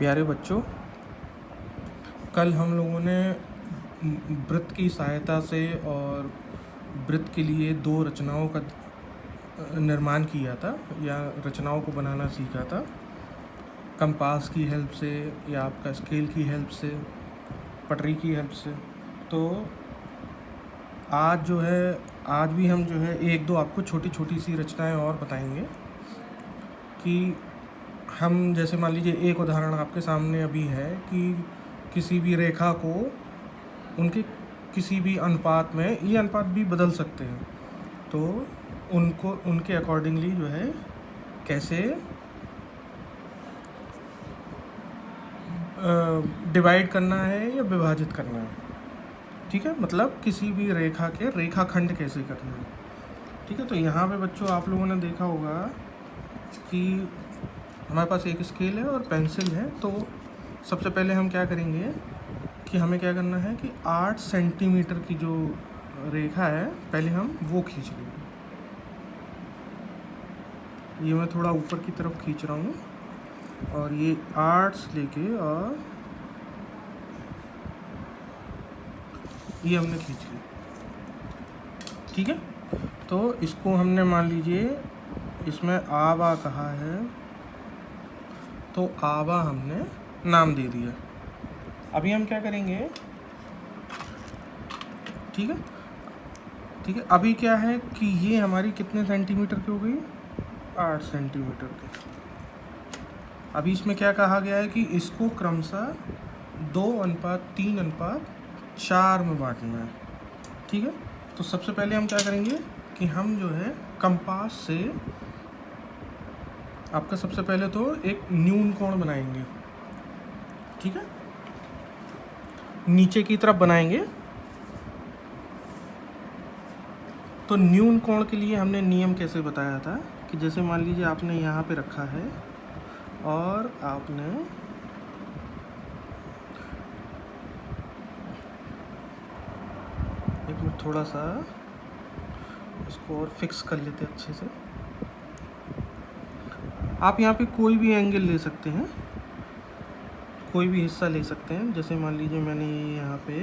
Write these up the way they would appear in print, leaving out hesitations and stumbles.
प्यारे बच्चों, कल हम लोगों ने वृत्त की सहायता से और वृत्त के लिए दो रचनाओं का निर्माण किया था या रचनाओं को बनाना सीखा था। कंपास की हेल्प से या आपका स्केल की हेल्प से, पटरी की हेल्प से। तो आज भी हम एक दो आपको छोटी छोटी सी रचनाएं और बताएंगे कि हम जैसे मान लीजिए एक उदाहरण आपके सामने अभी है कि किसी भी रेखा को उनके किसी भी अनुपात में, ये अनुपात भी बदल सकते हैं, तो उनको उनके अकॉर्डिंगली कैसे डिवाइड करना है या विभाजित करना है। ठीक है, मतलब किसी भी रेखा के रेखाखंड कैसे करना है। ठीक है, तो यहाँ पे बच्चों आप लोगों ने देखा होगा कि हमारे पास एक स्केल है और पेंसिल है। तो सबसे पहले हम क्या करेंगे कि हमें क्या करना है कि 8 सेंटीमीटर की जो रेखा है पहले हम वो खींच लेंगे। ये मैं थोड़ा ऊपर की तरफ खींच रहा हूँ और ये 8 से लेके और ये हमने खींच ली। ठीक है, तो इसको हमने मान लीजिए इसमें आबा कहा है, तो आबा हमने नाम दे दिया। अभी हम क्या करेंगे, ठीक है, अभी क्या है कि ये हमारी कितने सेंटीमीटर की हो गई, 8 सेंटीमीटर की। अभी इसमें क्या कहा गया है कि इसको क्रमशः 2:3:4 में बांटना है। ठीक है, तो सबसे पहले हम क्या करेंगे कि हम कंपास से आपका सबसे पहले तो एक न्यून कोण बनाएंगे। ठीक है, नीचे की तरफ बनाएंगे। तो न्यून कोण के लिए हमने नियम कैसे बताया था कि जैसे मान लीजिए आपने यहाँ पे रखा है और आपने एक मिनट थोड़ा सा इसको और फिक्स कर लेते हैं अच्छे से। आप यहाँ पे कोई भी एंगल ले सकते हैं, कोई भी हिस्सा ले सकते हैं। जैसे मान लीजिए मैंने यहाँ पे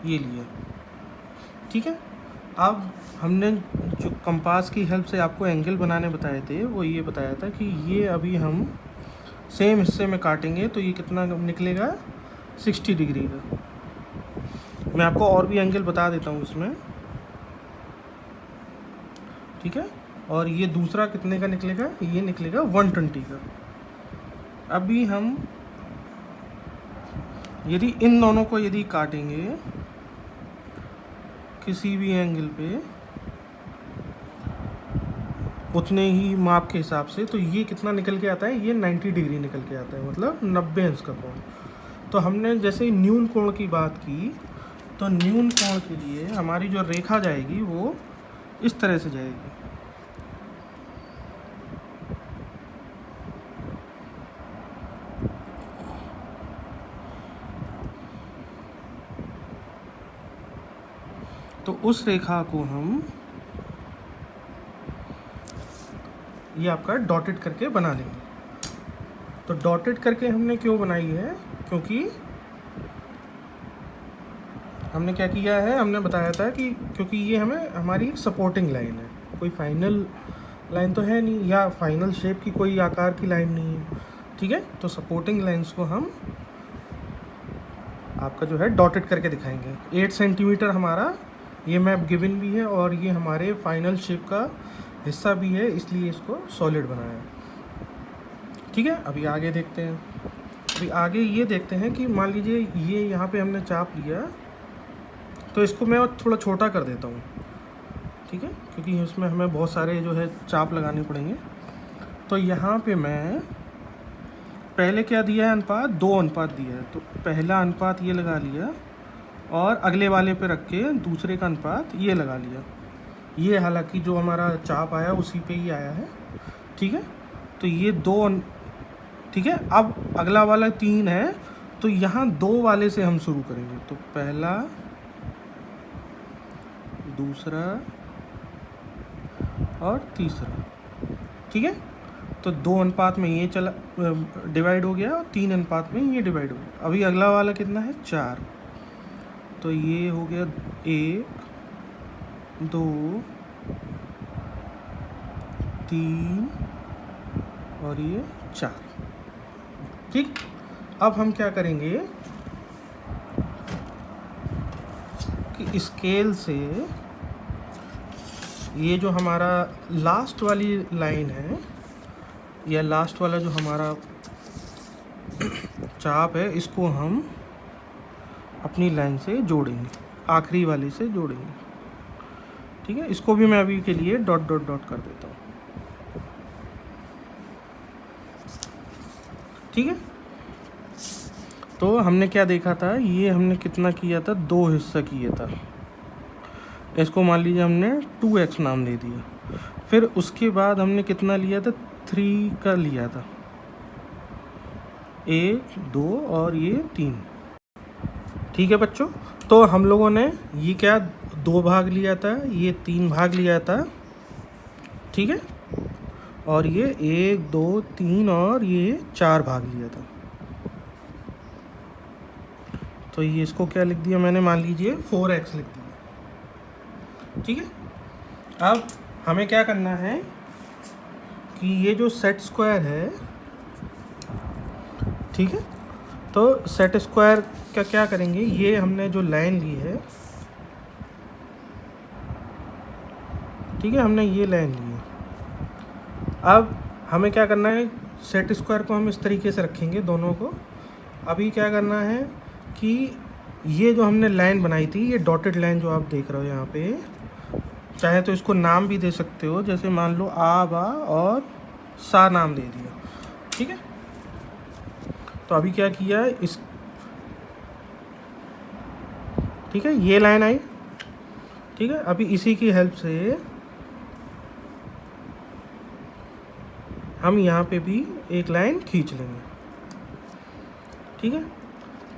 ये लिया। ठीक है, अब हमने जो कंपास की हेल्प से आपको एंगल बनाने बताए थे वो ये बताया था कि ये अभी हम सेम हिस्से में काटेंगे तो ये कितना निकलेगा, 60 डिग्री का। मैं आपको और भी एंगल बता देता हूँ इसमें। ठीक है, और ये दूसरा कितने का निकलेगा, ये निकलेगा 120 का। अभी हम यदि इन दोनों को यदि काटेंगे किसी भी एंगल पे उतने ही माप के हिसाब से, तो ये कितना निकल के आता है, ये 90 डिग्री निकल के आता है, मतलब 90 अंश का कोण। तो हमने जैसे न्यून कोण की बात की, तो न्यून कोण के लिए हमारी जो रेखा जाएगी वो इस तरह से जाएगी। तो उस रेखा को हम ये आपका डॉटेड करके बना लेंगे। तो डॉटेड करके हमने क्यों बनाई है, क्योंकि हमने क्या किया है, हमने बताया था कि क्योंकि ये हमारी सपोर्टिंग लाइन है, कोई फाइनल लाइन तो है नहीं, या फाइनल शेप की कोई आकार की लाइन नहीं है। ठीक है, तो सपोर्टिंग लाइंस को हम आपका डॉटेड करके दिखाएंगे। 8 सेंटीमीटर हमारा ये मैप गिवन भी है और ये हमारे फाइनल शेप का हिस्सा भी है, इसलिए इसको सॉलिड बनाया। ठीक है, अभी आगे देखते हैं। अभी आगे ये देखते हैं कि मान लीजिए ये यहाँ पे हमने चाप लिया, तो इसको मैं थोड़ा छोटा कर देता हूँ। ठीक है, क्योंकि इसमें हमें बहुत सारे चाप लगाने पड़ेंगे। तो यहाँ पे मैं पहले क्या दिया है, अनुपात 2 अनुपात दिया है। तो पहला अनुपात ये लगा लिया और अगले वाले पे रख के दूसरे का अनुपात ये लगा लिया। ये हालांकि जो हमारा चाप आया उसी पे ही आया है। ठीक है, तो ये 2। ठीक है, अब अगला वाला 3 है, तो यहाँ 2 वाले से हम शुरू करेंगे। तो पहला, दूसरा और तीसरा। ठीक है, तो 2 अनुपात में ये चला डिवाइड हो गया और 3 अनुपात में ये डिवाइड हो गया। अभी अगला वाला कितना है 4, तो ये हो गया 1 2 3 और ये 4। ठीक, अब हम क्या करेंगे कि स्केल से ये जो हमारा लास्ट वाली लाइन है या लास्ट वाला जो हमारा चाप है, इसको हम अपनी लाइन से जोड़ेंगे, आखिरी वाली से जोड़ेंगे। ठीक है, इसको भी मैं अभी के लिए डॉट डॉट डॉट कर देता हूँ। ठीक है, तो हमने क्या देखा था, ये हमने कितना किया था, 2 हिस्सा किया था। इसको मान लीजिए हमने 2x नाम दे दिया। फिर उसके बाद हमने कितना लिया था, 3 का लिया था, 1 2 और ये 3। ठीक है बच्चों, तो हम लोगों ने ये क्या 2 भाग लिया था, ये 3 भाग लिया था। ठीक है, और ये 1 2 3 और ये 4 भाग लिया था। तो ये इसको क्या लिख दिया मैंने, मान लीजिए 4x लिख दिया। ठीक है, अब हमें क्या करना है कि ये जो सेट स्क्वायर है, ठीक है, तो सेट स्क्वायर का क्या करेंगे, ये हमने जो लाइन ली है, ठीक है, हमने ये लाइन ली है। अब हमें क्या करना है, सेट स्क्वायर को हम इस तरीके से रखेंगे दोनों को। अभी क्या करना है कि ये जो हमने लाइन बनाई थी, ये डॉटेड लाइन जो आप देख रहे हो यहाँ पे, चाहे तो इसको नाम भी दे सकते हो, जैसे मान लो आ बा और सा नाम दे दिया। ठीक है, तो अभी क्या किया इस, ठीक है, ये लाइन आई। ठीक है, अभी इसी की हेल्प से हम यहाँ पे भी एक लाइन खींच लेंगे। ठीक है,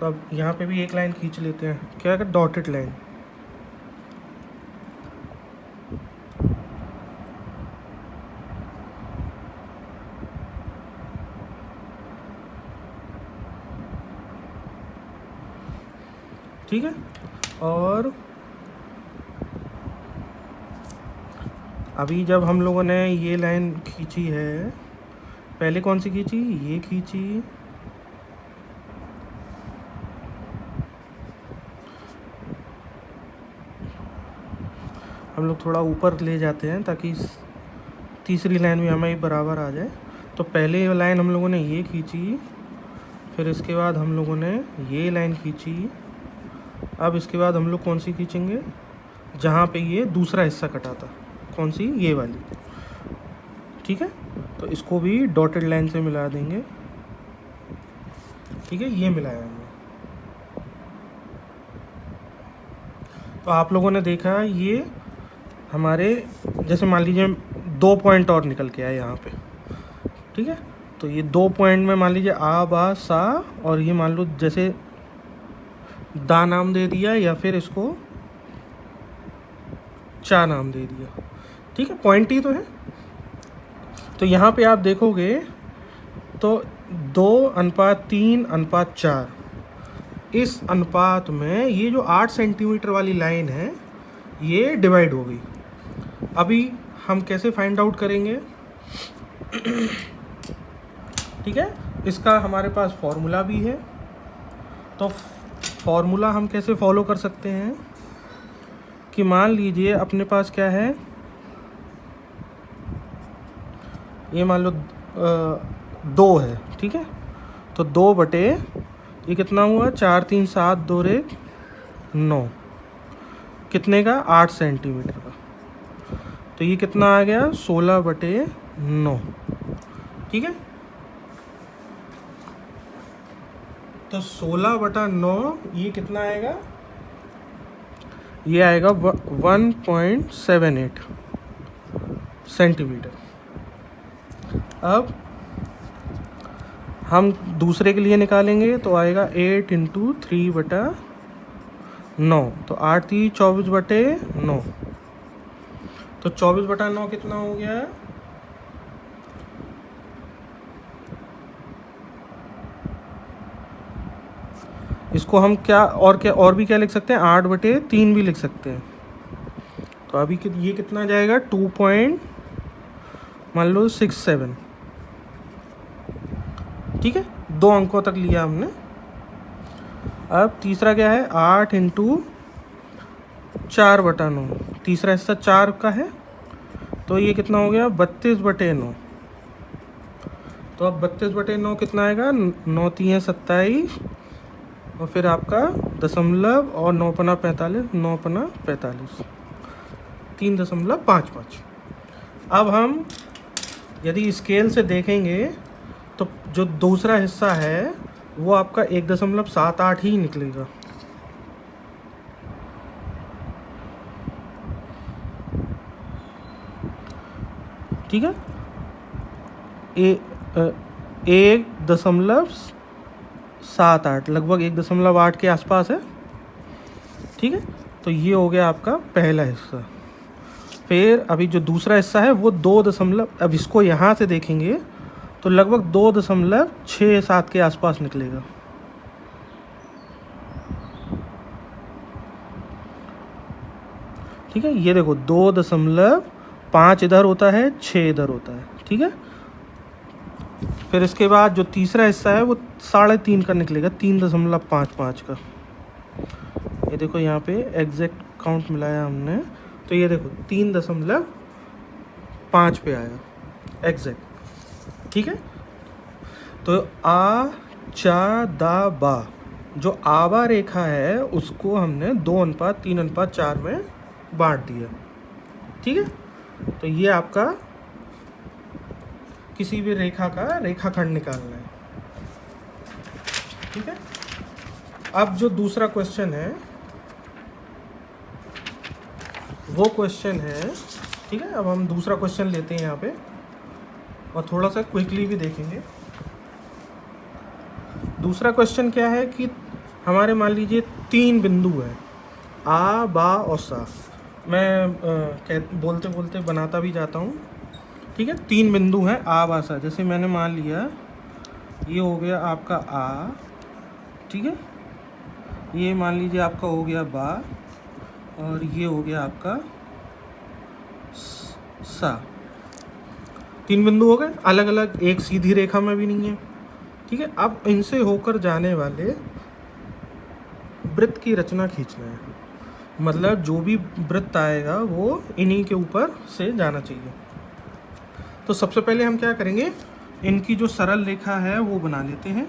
तो अब यहाँ पे भी एक लाइन खींच लेते हैं, क्या है, डॉटेड लाइन। ठीक है, और अभी जब हम लोगों ने ये लाइन खींची है, पहले कौन सी खींची, ये खींची, हम लोग थोड़ा ऊपर ले जाते हैं ताकि तीसरी लाइन भी हमें बराबर आ जाए। तो पहले लाइन हम लोगों ने ये खींची, फिर इसके बाद हम लोगों ने ये लाइन खींची। अब इसके बाद हम लोग कौन सी खींचेंगे, जहाँ पे ये दूसरा हिस्सा कटा था, कौन सी, ये वाली। ठीक है, तो इसको भी डॉटेड लाइन से मिला देंगे। ठीक है, ये मिलाया हमने। तो आप लोगों ने देखा ये हमारे, जैसे मान लीजिए 2 पॉइंट और निकल के आए यहाँ पे। ठीक है, तो ये 2 पॉइंट में मान लीजिए आ बा सा, और ये मान लो जैसे दा नाम दे दिया, या फिर इसको चा नाम दे दिया। ठीक है, पॉइंट ही तो है। तो यहाँ पे आप देखोगे तो 2:3:4, इस अनुपात में ये जो 8 सेंटीमीटर वाली लाइन है, ये डिवाइड हो गई। अभी हम कैसे फाइंड आउट करेंगे, ठीक है, इसका हमारे पास फॉर्मूला भी है। तो फॉर्मूला हम कैसे फॉलो कर सकते हैं कि मान लीजिए अपने पास क्या है, ये मान लो 2 है। ठीक है, तो 2 बटे ये कितना हुआ, 4 3 7 2 1 9, कितने का, 8 सेंटीमीटर का। तो ये कितना आ गया, 16/9। ठीक है, तो 16/9 ये कितना आएगा, ये आएगा 1.78 सेंटीमीटर। अब हम दूसरे के लिए निकालेंगे तो आएगा 8 × 3/9, तो 8 3 24/9, तो 24/9 कितना हो गया, इसको हम क्या और भी क्या लिख सकते हैं, 8/3 भी लिख सकते हैं। तो अभी ये कितना जाएगा, 2 मान लो 67। ठीक है, 2 अंकों तक लिया हमने। अब तीसरा क्या है, 8 × 4/9। तीसरा हिस्सा 4 का है, तो ये कितना हो गया, 32/9। तो अब 32/9 कितना आएगा, 9 × 3 = 27, और फिर आपका दशमलव और 9 × 5 = 45, 9 × 5 = 45, 3.55। अब हम यदि स्केल से देखेंगे तो जो दूसरा हिस्सा है वो आपका 1.78 ही निकलेगा। ठीक है, 1.78, लगभग 1.8 के आसपास है। ठीक है, तो ये हो गया आपका पहला हिस्सा। फिर अभी जो दूसरा हिस्सा है वो 2 अब इसको यहाँ से देखेंगे तो लगभग 2.67 के आसपास निकलेगा। ठीक है, ये देखो 2.5 इधर होता है, 6 इधर होता है। ठीक है, फिर इसके बाद जो तीसरा हिस्सा है वो 3.5 का निकलेगा, 3.55 का। ये देखो यहाँ पे एग्जैक्ट काउंट मिलाया हमने, तो ये देखो 3.5 पे आया एग्जैक्ट। ठीक है, तो आ चा दा बा, जो आबा रेखा है उसको हमने 2:3:4 में बांट दिया। ठीक है, तो ये आपका किसी भी रेखा का रेखाखंड निकालना है। ठीक है, अब जो दूसरा क्वेश्चन है वो क्वेश्चन है, ठीक है, अब हम दूसरा क्वेश्चन लेते हैं यहाँ पे और थोड़ा सा क्विकली भी देखेंगे। दूसरा क्वेश्चन क्या है कि हमारे मान लीजिए 3 बिंदु है, आ बा और सा। मैं बोलते बोलते बनाता भी जाता हूँ। ठीक है, 3 बिंदु हैं आ बा सा। जैसे मैंने मान लिया ये हो गया आपका आ, ठीक है, ये मान लीजिए आपका हो गया बा, और ये हो गया आपका सा। 3 बिंदु हो गए अलग अलग, एक सीधी रेखा में भी नहीं है। ठीक है, अब इनसे होकर जाने वाले वृत्त की रचना खींचना है, मतलब जो भी वृत्त आएगा वो इन्हीं के ऊपर से जाना चाहिए। तो सबसे पहले हम क्या करेंगे, इनकी जो सरल रेखा है वो बना लेते हैं।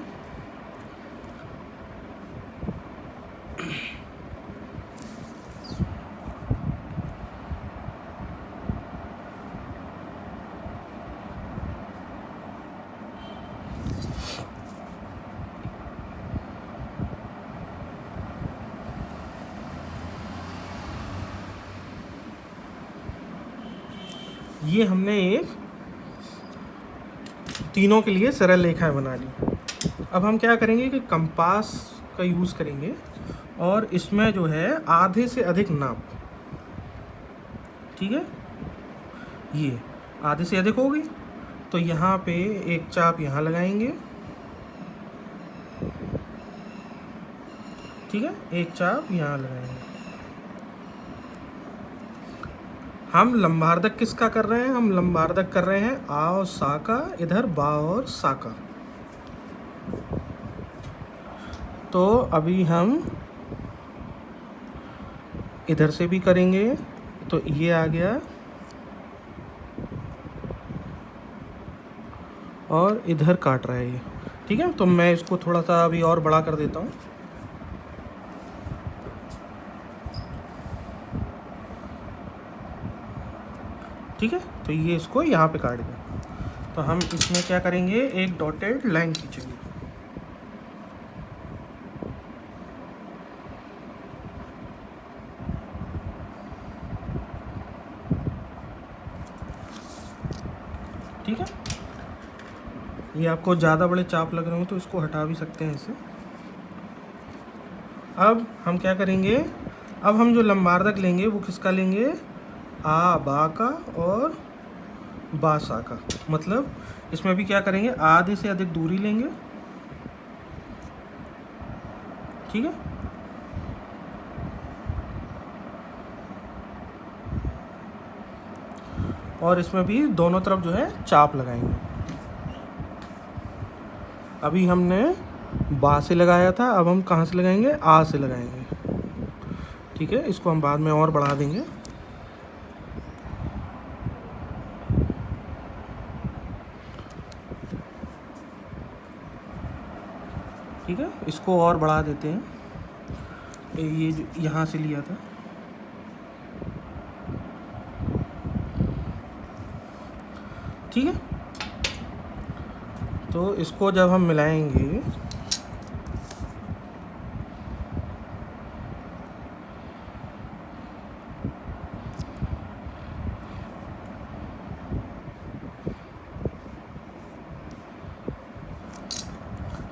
ये हमने एक तीनों के लिए सरल रेखाएं बना ली। अब हम क्या करेंगे कि कंपास का यूज़ करेंगे और इसमें जो है आधे से अधिक नाप। ठीक है, ये आधे से अधिक होगी तो यहाँ पे एक चाप यहाँ लगाएंगे। ठीक है, एक चाप यहाँ लगाएंगे। हम लंबार्धक किसका कर रहे हैं, हम लंबार्धक कर रहे हैं आ और सा का, इधर बा और सा का। तो अभी हम इधर से भी करेंगे, तो ये आ गया और इधर काट रहा है ये। ठीक है, तो मैं इसको थोड़ा सा अभी और बड़ा कर देता हूँ। ठीक है, तो ये इसको यहाँ पे काट दिया। तो हम इसमें क्या करेंगे, एक डॉटेड लाइन खींचेंगे। ठीक है, ये आपको ज़्यादा बड़े चाप लग रहे हो तो इसको हटा भी सकते हैं इससे। अब हम क्या करेंगे, अब हम जो लंबार्धक लेंगे वो किसका लेंगे, आ बा का और बा सा का। मतलब इसमें भी क्या करेंगे, आधे से अधिक दूरी लेंगे। ठीक है। और इसमें भी दोनों तरफ जो है चाप लगाएंगे। अभी हमने बा से लगाया था, अब हम कहाँ से लगाएंगे, आ से लगाएंगे। ठीक है, इसको हम बाद में और बढ़ा देंगे। ठीक है, इसको और बढ़ा देते हैं। ये जो यहाँ से लिया था, ठीक है। तो इसको जब हम मिलाएंगे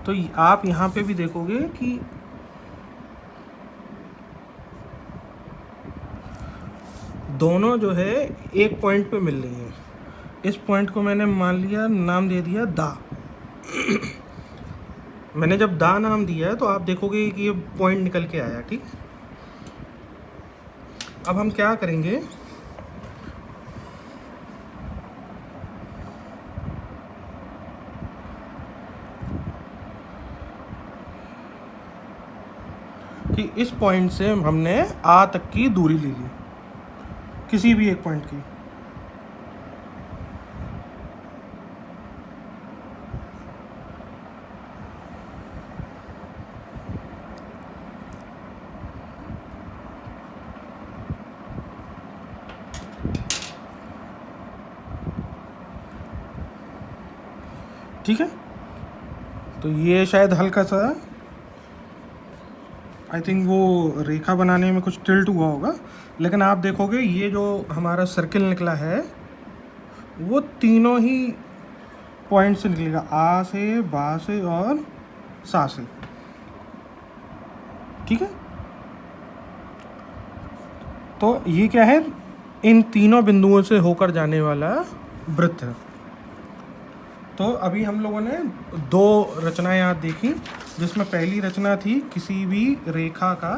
तो आप यहाँ पे भी देखोगे कि दोनों जो है एक पॉइंट पे मिल रही हैं। इस पॉइंट को मैंने मान लिया, नाम दे दिया दा। मैंने जब दा नाम दिया तो आप देखोगे कि ये पॉइंट निकल के आया। ठीक, अब हम क्या करेंगे, कि इस पॉइंट से हमने आ तक की दूरी ले ली, किसी भी एक पॉइंट की। ठीक है, तो ये शायद हल्का सा, आई थिंक वो रेखा बनाने में कुछ टिल्ट हुआ होगा, लेकिन आप देखोगे ये जो हमारा सर्किल निकला है वो तीनों ही पॉइंट से निकलेगा, आ से, बा से और सा से। ठीक है, तो ये क्या है, इन तीनों बिंदुओं से होकर जाने वाला वृत्त है। तो अभी हम लोगों ने दो रचनाएं यहाँ देखी, जिसमें पहली रचना थी किसी भी रेखा का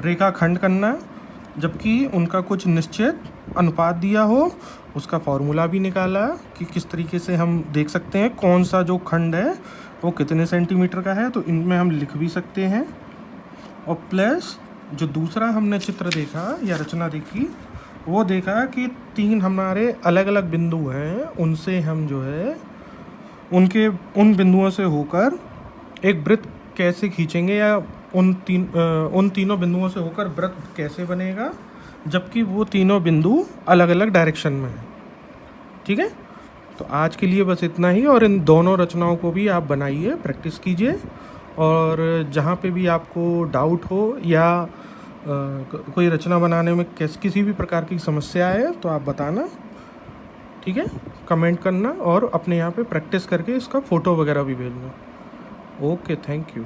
रेखाखंड करना, जबकि उनका कुछ निश्चित अनुपात दिया हो। उसका फॉर्मूला भी निकाला कि किस तरीके से हम देख सकते हैं कौन सा जो खंड है वो कितने सेंटीमीटर का है, तो इनमें हम लिख भी सकते हैं। और प्लस जो दूसरा हमने चित्र देखा या रचना देखी, वो देखा कि तीन हमारे अलग अलग बिंदु हैं, उनसे हम जो है उन बिंदुओं से होकर एक वृत्त कैसे खींचेंगे, या उन तीनों बिंदुओं से होकर वृत्त कैसे बनेगा, जबकि वो तीनों बिंदु अलग अलग डायरेक्शन में हैं। ठीक है, तो आज के लिए बस इतना ही। और इन दोनों रचनाओं को भी आप बनाइए, प्रैक्टिस कीजिए, और जहाँ पे भी आपको डाउट हो या कोई रचना बनाने में किसी भी प्रकार की समस्या है तो आप बताना। ठीक है, कमेंट करना और अपने यहाँ पे प्रैक्टिस करके इसका फ़ोटो वगैरह भी भेजना। Okay, thank you.